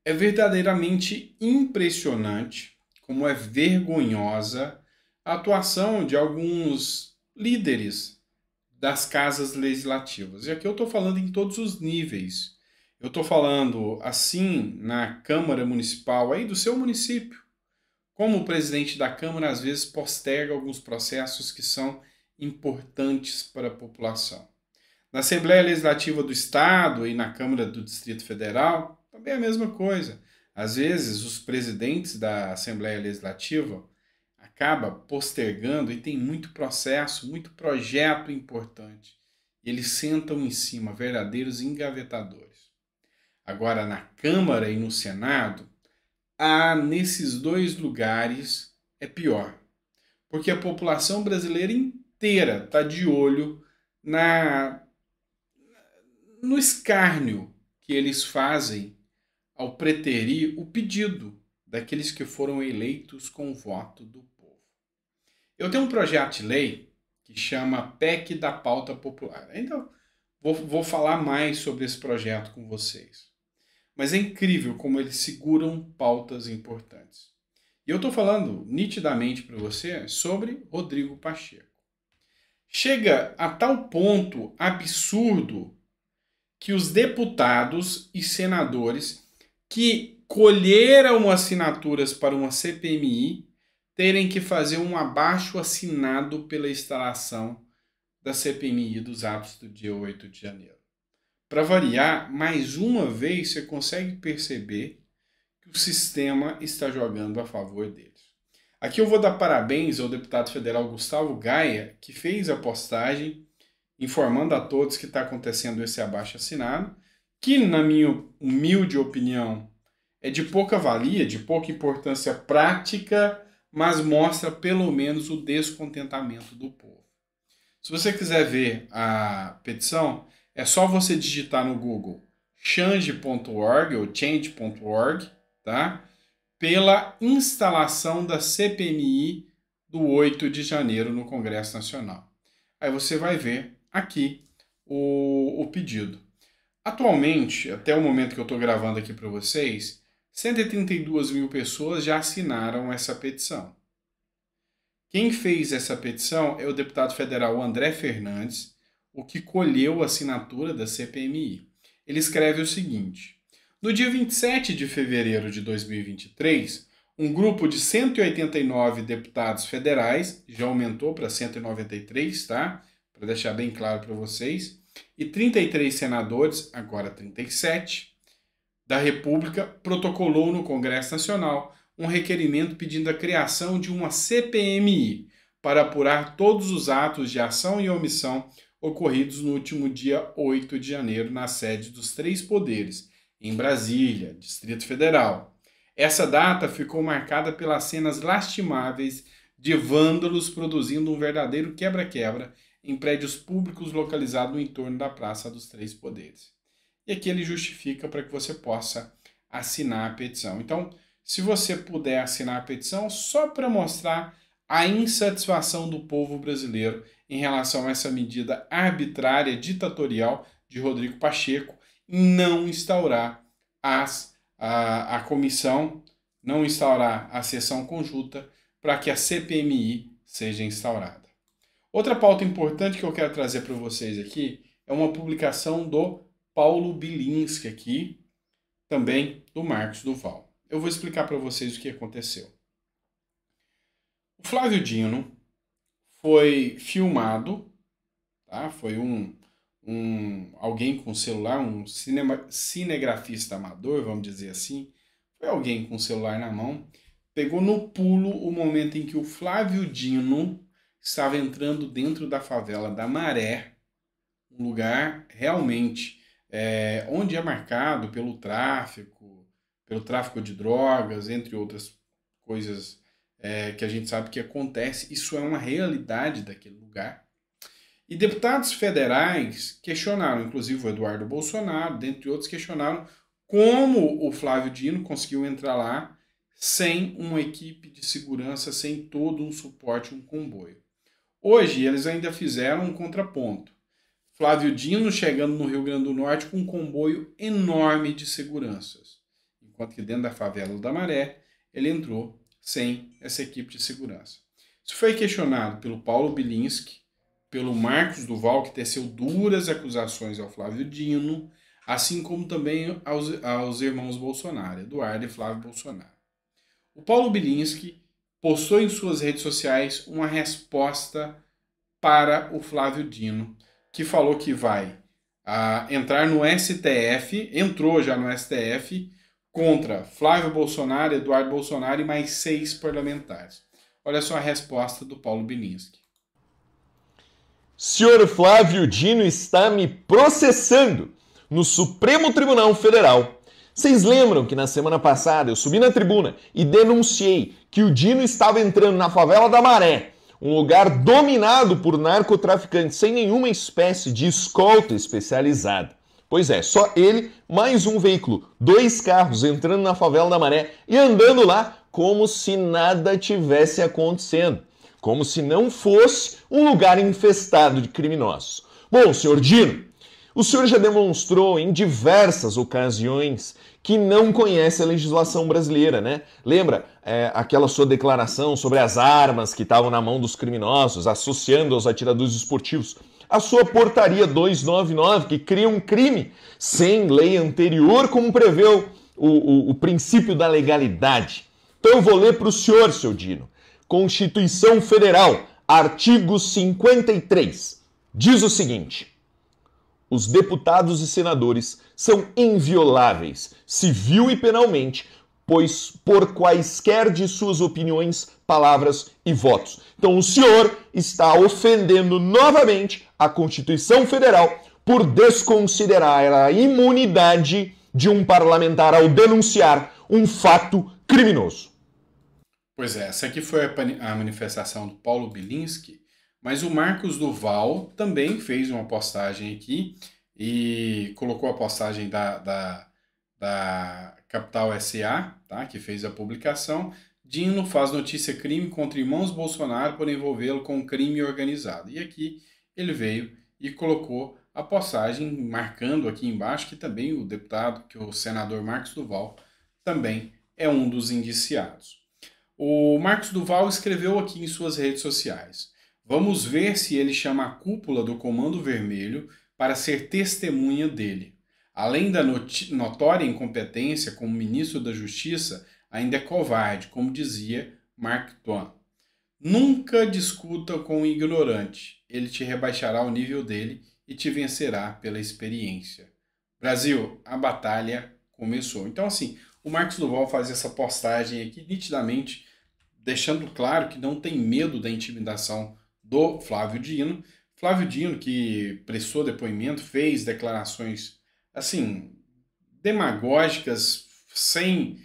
É verdadeiramente impressionante, como é vergonhosa a atuação de alguns líderes das casas legislativas. E aqui eu estou falando em todos os níveis. Eu estou falando assim na Câmara Municipal aí do seu município. Como o presidente da Câmara às vezes posterga alguns processos que são importantes para a população. Na Assembleia Legislativa do Estado e na Câmara do Distrito Federal, também é a mesma coisa. Às vezes, os presidentes da Assembleia Legislativa acabam postergando e tem muito processo, muito projeto importante. Eles sentam em cima, verdadeiros engavetadores. Agora, na Câmara e no Senado, nesses dois lugares é pior. Porque a população brasileira inteira está de olho na no escárnio que eles fazem ao preterir o pedido daqueles que foram eleitos com o voto do povo. Eu tenho um projeto de lei que chama PEC da Pauta Popular. Ainda vou falar mais sobre esse projeto com vocês. Mas é incrível como eles seguram pautas importantes. E eu estou falando nitidamente para você sobre Rodrigo Pacheco. Chega a tal ponto absurdo que os deputados e senadores que colheram assinaturas para uma CPMI terem que fazer um abaixo assinado pela instalação da CPMI dos atos do dia 8 de janeiro. Para variar, mais uma vez você consegue perceber que o sistema está jogando a favor deles. Aqui eu vou dar parabéns ao deputado federal Gustavo Gaia, que fez a postagem informando a todos que está acontecendo esse abaixo-assinado, que, na minha humilde opinião, é de pouca valia, de pouca importância prática, mas mostra pelo menos o descontentamento do povo. Se você quiser ver a petição, é só você digitar no Google change.org ou change.org, tá? Pela instalação da CPMI do 8 de janeiro no Congresso Nacional. Aí você vai ver aqui o pedido. Atualmente, até o momento que eu estou gravando aqui para vocês, 132 mil pessoas já assinaram essa petição. Quem fez essa petição é o deputado federal André Fernandes, o que colheu a assinatura da CPMI. Ele escreve o seguinte: no dia 27 de fevereiro de 2023, um grupo de 189 deputados federais, já aumentou para 193, tá? Para deixar bem claro para vocês, e 33 senadores, agora 37, da República, protocolou no Congresso Nacional um requerimento pedindo a criação de uma CPMI para apurar todos os atos de ação e omissão ocorridos no último dia 8 de janeiro na sede dos três poderes, em Brasília, Distrito Federal. Essa data ficou marcada pelas cenas lastimáveis de vândalos produzindo um verdadeiro quebra-quebra em prédios públicos localizados no entorno da Praça dos Três Poderes. E aqui ele justifica para que você possa assinar a petição. Então, se você puder assinar a petição, só para mostrar a insatisfação do povo brasileiro em relação a essa medida arbitrária, ditatorial de Rodrigo Pacheco em não instaurar a comissão, não instaurar a sessão conjunta para que a CPMI seja instaurada. Outra pauta importante que eu quero trazer para vocês aqui é uma publicação do Paulo Bilinski aqui, também do Marcos Duval. Eu vou explicar para vocês o que aconteceu. O Flávio Dino foi filmado, tá? Foi alguém com celular, um cinegrafista amador, vamos dizer assim, foi alguém com o celular na mão, pegou no pulo o momento em que o Flávio Dino estava entrando dentro da favela da Maré, um lugar realmente onde é marcado pelo tráfico de drogas, entre outras coisas que a gente sabe que acontece. Isso é uma realidade daquele lugar. E deputados federais questionaram, inclusive o Eduardo Bolsonaro, dentre outros, questionaram como o Flávio Dino conseguiu entrar lá sem uma equipe de segurança, sem todo um suporte, um comboio. Hoje, eles ainda fizeram um contraponto. Flávio Dino chegando no Rio Grande do Norte com um comboio enorme de seguranças, enquanto que dentro da favela da Maré ele entrou sem essa equipe de segurança. Isso foi questionado pelo Paulo Bilinski, pelo Marcos Duval, que teceu duras acusações ao Flávio Dino, assim como também aos irmãos Bolsonaro, Eduardo e Flávio Bolsonaro. O Paulo Bilinski postou em suas redes sociais uma resposta para o Flávio Dino, que falou que vai entrar no STF, entrou já no STF, contra Flávio Bolsonaro, Eduardo Bolsonaro e mais 6 parlamentares. Olha só a resposta do Paulo Bilinski. Senhor Flávio Dino está me processando no Supremo Tribunal Federal. Vocês lembram que na semana passada eu subi na tribuna e denunciei que o Dino estava entrando na favela da Maré, um lugar dominado por narcotraficantes sem nenhuma espécie de escolta especializada. Pois é, só ele, mais um veículo, 2 carros entrando na favela da Maré e andando lá como se nada tivesse acontecendo. Como se não fosse um lugar infestado de criminosos. Bom, senhor Dino, o senhor já demonstrou em diversas ocasiões que não conhece a legislação brasileira, né? Lembra aquela sua declaração sobre as armas que estavam na mão dos criminosos, associando aos atiradores esportivos? A sua portaria 299, que cria um crime sem lei anterior, como prevê o princípio da legalidade. Então eu vou ler para o senhor, seu Dino. Constituição Federal, artigo 53, diz o seguinte: os deputados e senadores são invioláveis, civil e penalmente, pois por quaisquer de suas opiniões, palavras e votos. Então o senhor está ofendendo novamente a Constituição Federal por desconsiderar a imunidade de um parlamentar ao denunciar um fato criminoso. Pois é, essa aqui foi a manifestação do Paulo Bilinski, mas o Marcos Duval também fez uma postagem aqui e colocou a postagem da Capital SA, tá, que fez a publicação. Dino faz notícia crime contra irmãos Bolsonaro por envolvê-lo com crime organizado. E aqui ele veio e colocou a postagem, marcando aqui embaixo que também o deputado, que o senador Marcos Duval, também é um dos indiciados. O Marcos Duval escreveu aqui em suas redes sociais: vamos ver se ele chama a cúpula do Comando Vermelho para ser testemunha dele. Além da notória incompetência como ministro da Justiça, ainda é covarde, como dizia Mark Twain. Nunca discuta com o ignorante, ele te rebaixará ao nível dele e te vencerá pela experiência. Brasil, a batalha começou. Então, assim, o Marcos Duval faz essa postagem aqui nitidamente, deixando claro que não tem medo da intimidação do Flávio Dino. Flávio Dino, que prestou depoimento, fez declarações, assim, demagógicas, sem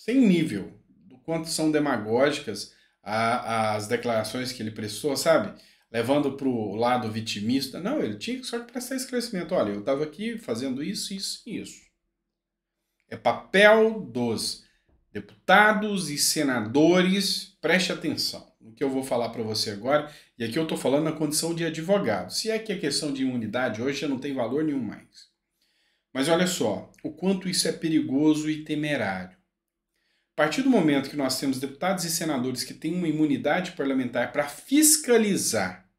nível, do quanto são demagógicas as declarações que ele prestou, sabe? Levando para o lado vitimista. Não, ele tinha só que prestar esclarecimento. Olha, eu estava aqui fazendo isso, isso e isso. É papel dos deputados e senadores, preste atenção no que eu vou falar para você agora, e aqui eu estou falando na condição de advogado. Se é que a questão de imunidade hoje já não tem valor nenhum mais. Mas olha só, o quanto isso é perigoso e temerário. A partir do momento que nós temos deputados e senadores que têm uma imunidade parlamentar para fiscalizar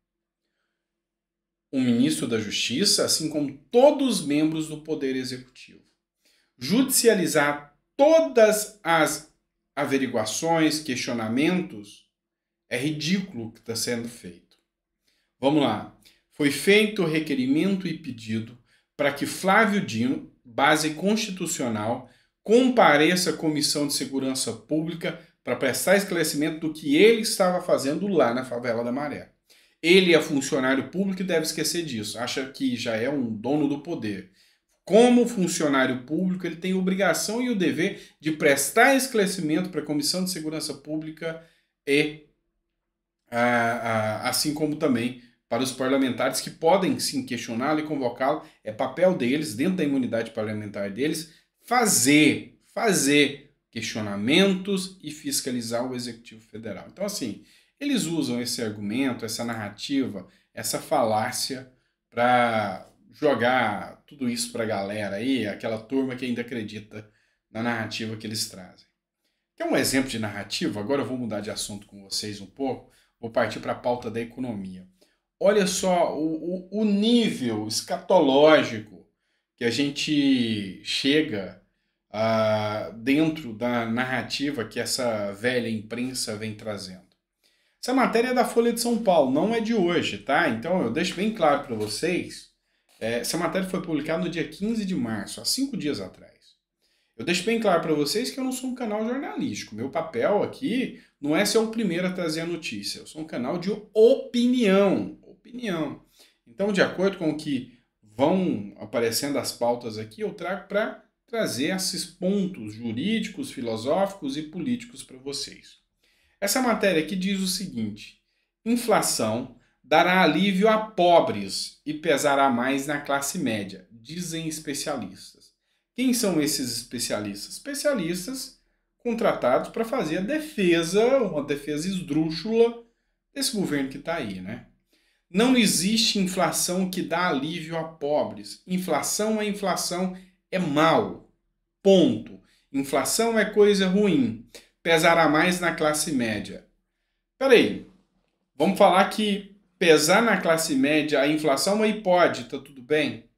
o ministro da Justiça, assim como todos os membros do Poder Executivo, judicializar todas as averiguações, questionamentos, é ridículo o que está sendo feito. Vamos lá. Foi feito o requerimento e pedido para que Flávio Dino, base constitucional, compareça à Comissão de Segurança Pública para prestar esclarecimento do que ele estava fazendo lá na favela da Maré. Ele é funcionário público e deve esquecer disso. Acha que já é um dono do poder. Como funcionário público, ele tem a obrigação e o dever de prestar esclarecimento para a Comissão de Segurança Pública e assim como também para os parlamentares que podem sim questioná-lo e convocá-lo. É papel deles, dentro da imunidade parlamentar deles, fazer questionamentos e fiscalizar o Executivo Federal. Então, assim, eles usam esse argumento, essa narrativa, essa falácia para jogar tudo isso para a galera aí, aquela turma que ainda acredita na narrativa que eles trazem. Quer um exemplo de narrativa? Agora eu vou mudar de assunto com vocês um pouco, vou partir para a pauta da economia. Olha só o nível escatológico que a gente chega dentro da narrativa que essa velha imprensa vem trazendo. Essa matéria é da Folha de São Paulo, não é de hoje, tá? Então eu deixo bem claro para vocês, essa matéria foi publicada no dia 15 de março, há 5 dias atrás. Eu deixo bem claro para vocês que eu não sou um canal jornalístico. Meu papel aqui não é ser o primeiro a trazer a notícia. Eu sou um canal de opinião. Então, de acordo com o que vão aparecendo as pautas aqui, eu trago para trazer esses pontos jurídicos, filosóficos e políticos para vocês. Essa matéria aqui diz o seguinte: inflação dará alívio a pobres e pesará mais na classe média, dizem especialistas. Quem são esses especialistas? Especialistas contratados para fazer a defesa, uma defesa esdrúxula desse governo que está aí, né? Não existe inflação que dá alívio a pobres. Inflação é mal. Ponto. Inflação é coisa ruim. Pesará mais na classe média. Peraí, vamos falar que pesar na classe média a inflação aí pode, tá tudo bem?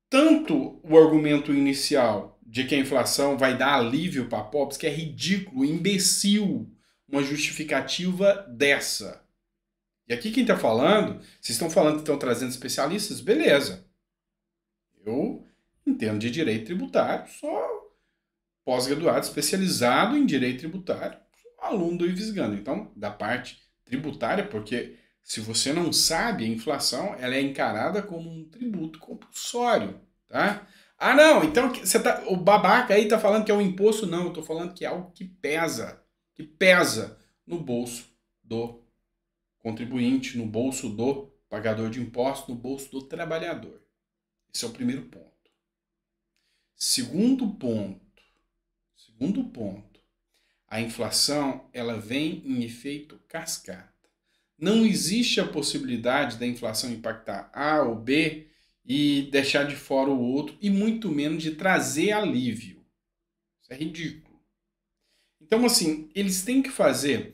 Tanto o argumento inicial de que a inflação vai dar alívio para pobres, que é ridículo, imbecil, uma justificativa dessa. E aqui quem está falando, vocês estão falando que estão trazendo especialistas, beleza. Eu entendo de direito tributário, sou pós-graduado especializado em direito tributário, sou aluno do IFSGAN. Então, da parte tributária, porque se você não sabe, a inflação ela é encarada como um tributo compulsório, tá? Ah, não, então você tá, o babaca aí está falando que é um imposto. Não, eu estou falando que é algo que pesa no bolso do contribuinte, no bolso do pagador de impostos, no bolso do trabalhador. Esse é o primeiro ponto. Segundo ponto, a inflação ela vem em efeito cascata. Não existe a possibilidade da inflação impactar A ou B e deixar de fora o outro, e muito menos de trazer alívio. Isso é ridículo. Então, assim, eles têm que fazer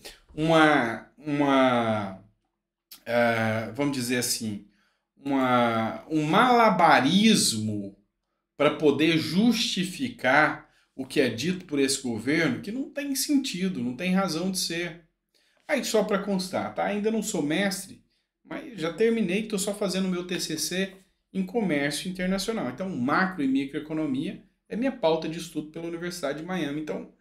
vamos dizer assim, um malabarismo para poder justificar o que é dito por esse governo, que não tem sentido, não tem razão de ser. Aí, só para constar, tá? Ainda não sou mestre, mas já terminei, estou só fazendo meu TCC em comércio internacional. Então, macro e microeconomia é minha pauta de estudo pela Universidade de Miami. Então,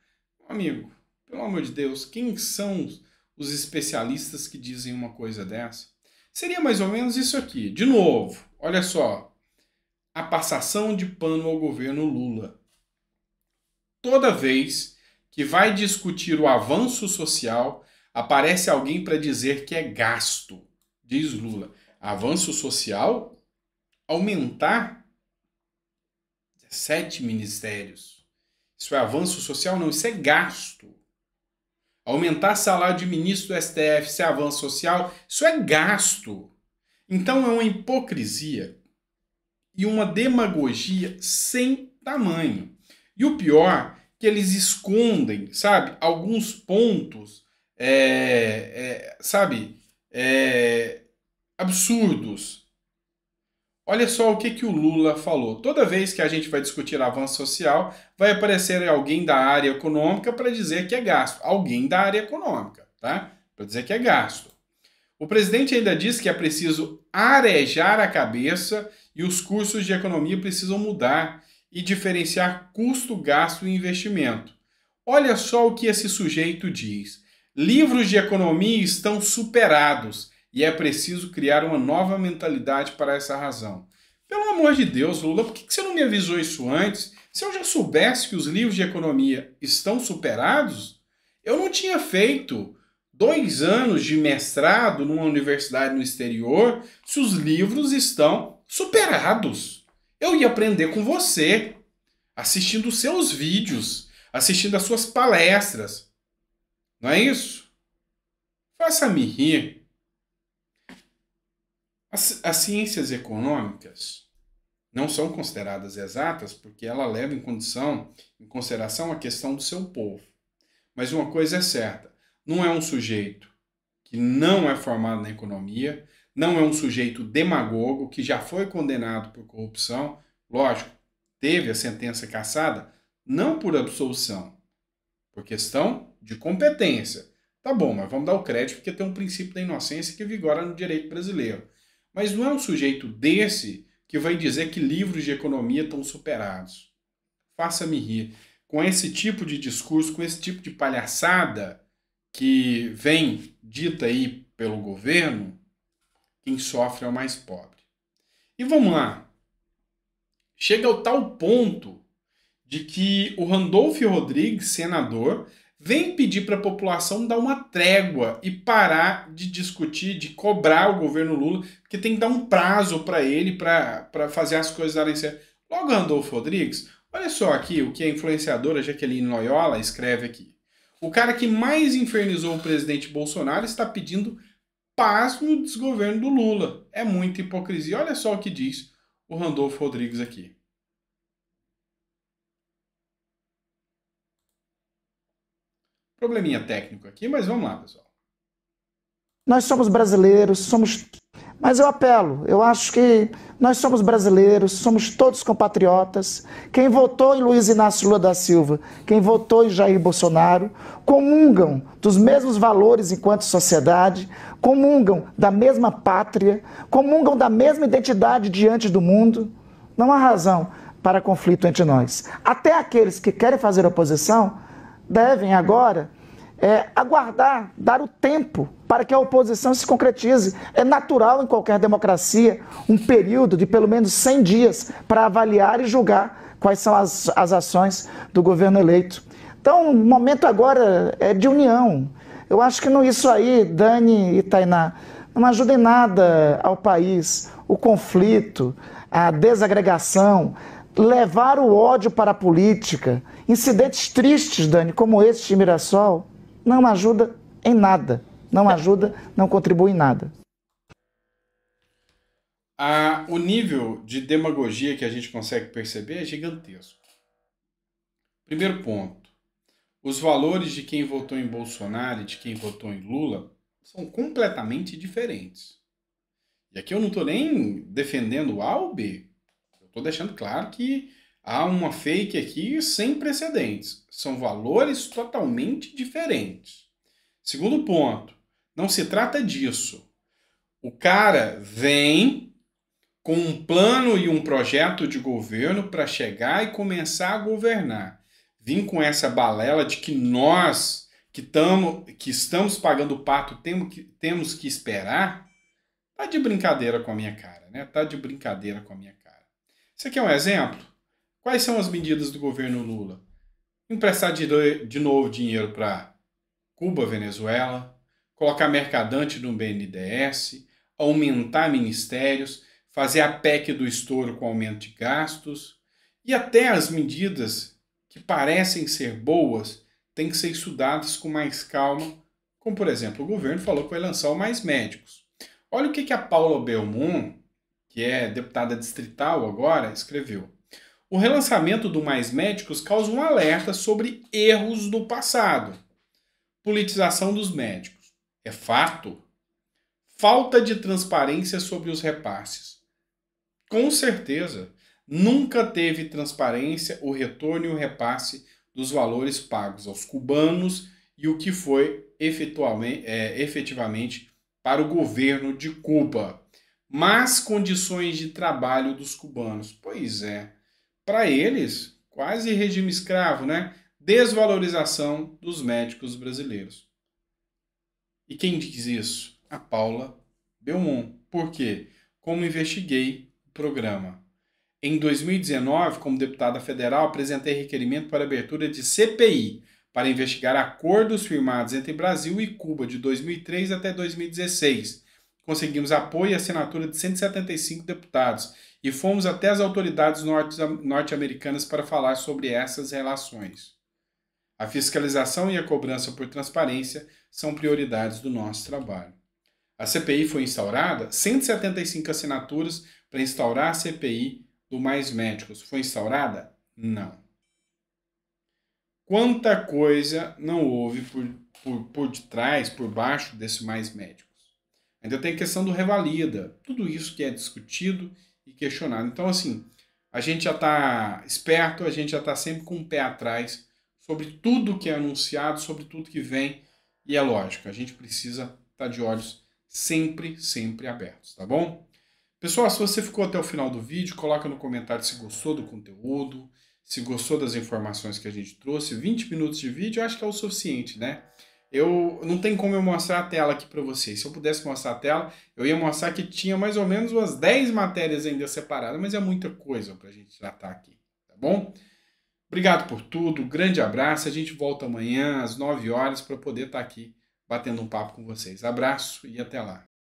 amigo, pelo amor de Deus, quem são os especialistas que dizem uma coisa dessa? Seria mais ou menos isso aqui. De novo, olha só, a passação de pano ao governo Lula. Toda vez que vai discutir o avanço social, aparece alguém para dizer que é gasto. Diz Lula, avanço social? Aumentar 17 ministérios. Isso é avanço social? Não, isso é gasto. Aumentar salário de ministro do STF, isso é avanço social? Isso é gasto. Então é uma hipocrisia e uma demagogia sem tamanho. E o pior, que eles escondem, sabe, alguns pontos, absurdos. Olha só o que o Lula falou. Toda vez que a gente vai discutir avanço social, vai aparecer alguém da área econômica para dizer que é gasto. Alguém da área econômica, tá? Para dizer que é gasto. O presidente ainda diz que é preciso arejar a cabeça e os cursos de economia precisam mudar e diferenciar custo, gasto e investimento. Olha só o que esse sujeito diz. Livros de economia estão superados e é preciso criar uma nova mentalidade para essa razão. Pelo amor de Deus, Lula, por que você não me avisou isso antes? Se eu já soubesse que os livros de economia estão superados, eu não tinha feito 2 anos de mestrado numa universidade no exterior se os livros estão superados. Eu ia aprender com você, assistindo os seus vídeos, assistindo as suas palestras. Não é isso? Faça-me rir. As ciências econômicas não são consideradas exatas porque ela leva em consideração a questão do seu povo. Mas uma coisa é certa, não é um sujeito que não é formado na economia, não é um sujeito demagogo que já foi condenado por corrupção, lógico, teve a sentença cassada, não por absolução, por questão de competência. Tá bom, mas vamos dar o crédito porque tem um princípio da inocência que vigora no direito brasileiro. Mas não é um sujeito desse que vai dizer que livros de economia estão superados. Faça-me rir. Com esse tipo de discurso, com esse tipo de palhaçada que vem dita aí pelo governo, quem sofre é o mais pobre. E vamos lá. Chega ao tal ponto de que o Randolph Rodrigues, senador, vem pedir para a população dar uma trégua e parar de discutir, de cobrar o governo Lula, porque tem que dar um prazo para ele para fazer as coisas darem certo. Logo, Randolph Rodrigues, olha só aqui o que a influenciadora Jaqueline Loyola escreve aqui. O cara que mais infernizou o presidente Bolsonaro está pedindo paz no desgoverno do Lula. É muita hipocrisia. Olha só o que diz o Randolph Rodrigues aqui. Probleminha técnico aqui, mas vamos lá, pessoal. Nós somos brasileiros, mas eu apelo, eu acho que nós somos brasileiros, somos todos compatriotas. Quem votou em Luiz Inácio Lula da Silva, quem votou em Jair Bolsonaro, comungam dos mesmos valores enquanto sociedade, comungam da mesma pátria, comungam da mesma identidade diante do mundo. Não há razão para conflito entre nós. Até aqueles que querem fazer oposição devem agora aguardar, dar o tempo para que a oposição se concretize. É natural em qualquer democracia um período de pelo menos 100 dias para avaliar e julgar quais são as ações do governo eleito. Então, o momento agora é de união. Eu acho que isso aí, Dani e Tainá, não ajuda em nada ao país. O conflito, a desagregação, levar o ódio para a política, incidentes tristes, Dani, como esse de Mirassol, não ajuda em nada. Não ajuda, não contribui em nada. O nível de demagogia que a gente consegue perceber é gigantesco. Primeiro ponto. Os valores de quem votou em Bolsonaro e de quem votou em Lula são completamente diferentes. E aqui eu não estou nem defendendo o A ou B. Eu estou deixando claro que há uma fake aqui sem precedentes. São valores totalmente diferentes. Segundo ponto, não se trata disso. O cara vem com um plano e um projeto de governo para chegar e começar a governar. Vim com essa balela de que nós que estamos pagando o pato temos que esperar. Tá de brincadeira com a minha cara, né? Tá de brincadeira com a minha cara. Isso aqui é um exemplo? Quais são as medidas do governo Lula? Emprestar de novo dinheiro para Cuba, Venezuela, colocar mercadante no BNDES, aumentar ministérios, fazer a PEC do estouro com aumento de gastos, e até as medidas que parecem ser boas têm que ser estudadas com mais calma, como por exemplo o governo falou que vai lançar o Mais Médicos. Olha o que a Paula Belmont, que é deputada distrital agora, escreveu. O relançamento do Mais Médicos causa um alerta sobre erros do passado. Politização dos médicos. É fato. Falta de transparência sobre os repasses. Com certeza, nunca teve transparência o retorno e o repasse dos valores pagos aos cubanos e o que foi efetivamente para o governo de Cuba. Más condições de trabalho dos cubanos. Pois é. Para eles, quase regime escravo, né? Desvalorização dos médicos brasileiros. E quem diz isso? A Paula Belmont. Por quê? Como investiguei o programa. Em 2019, como deputada federal, apresentei requerimento para abertura de CPI para investigar acordos firmados entre Brasil e Cuba de 2003 até 2016. Conseguimos apoio e assinatura de 175 deputados e fomos até as autoridades norte-americanas para falar sobre essas relações. A fiscalização e a cobrança por transparência são prioridades do nosso trabalho. A CPI foi instaurada, 175 assinaturas para instaurar a CPI do Mais Médicos. Foi instaurada? Não. Quanta coisa não houve por detrás, por baixo desse Mais Médicos? Ainda tem questão do revalida, tudo isso que é discutido e questionado. Então, assim, a gente já está esperto, a gente já está sempre com o pé atrás sobre tudo que é anunciado, sobre tudo que vem. E é lógico, a gente precisa estar de olhos sempre abertos, tá bom? Pessoal, se você ficou até o final do vídeo, coloca no comentário se gostou do conteúdo, se gostou das informações que a gente trouxe. 20 minutos de vídeo eu acho que é o suficiente, né? Não tem como eu mostrar a tela aqui para vocês. Se eu pudesse mostrar a tela, eu ia mostrar que tinha mais ou menos umas 10 matérias ainda separadas, mas é muita coisa para a gente tratar aqui, tá bom? Obrigado por tudo, grande abraço. A gente volta amanhã às 9 horas para poder estar aqui batendo um papo com vocês. Abraço e até lá.